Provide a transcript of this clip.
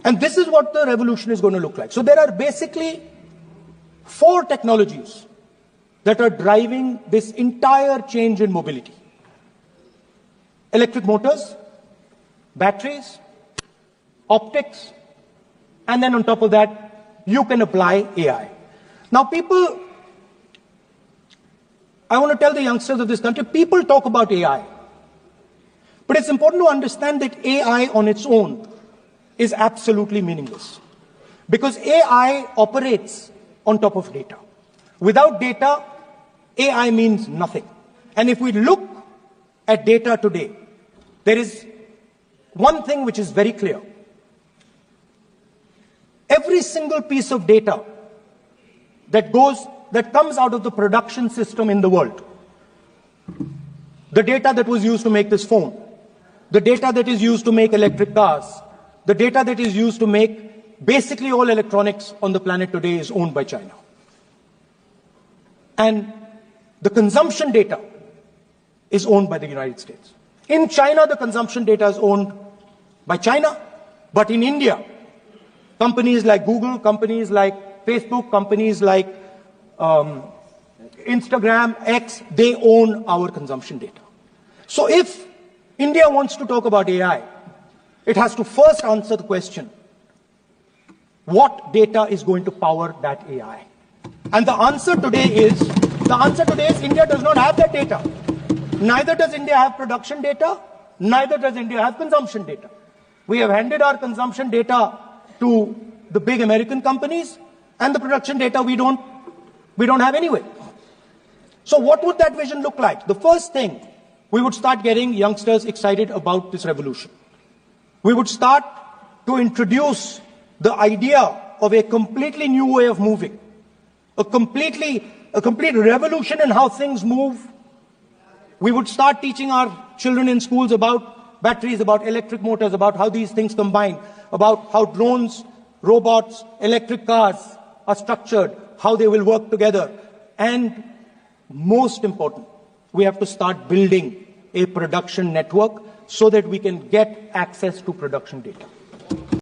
And this is what the revolution is going to look like. So there are basically 4 technologies that are driving this entire change in mobility. Electric motors, batteries, optics, and then on top of that, you can apply AI. Now people, I want to tell the youngsters of this country, people talk about AI. But it's important to understand that AI on its own is absolutely meaningless. Because AI operates on top of data. Without data, AI means nothing. And if we look at data today, there is one thing which is very clear. Every single piece of data that comes out of the production system in the world, the data that was used to make this phone, the data that is used to make electric cars, the data that is used to make basically all electronics on the planet today is owned by China. And the consumption data is owned by the United States. In China, the consumption data is owned by China, but in India, companies like Google, companies like Facebook, companies like Instagram, X, they own our consumption data. So if India wants to talk about AI, it has to first answer the question, what data is going to power that AI? And the answer today is India does not have that data. Neither does India have production data, neither does India have consumption data. We have handed our consumption data to the big American companies, and the production data we don't have anyway. So what would that vision look like? The first thing, we would start getting youngsters excited about this revolution. We would start to introduce the idea of a completely new way of moving, a complete revolution in how things move. We would start teaching our children in schools about batteries, about electric motors, about how these things combine, about how drones, robots, electric cars are structured, how they will work together. And most important, we have to start building a production network so that we can get access to production data.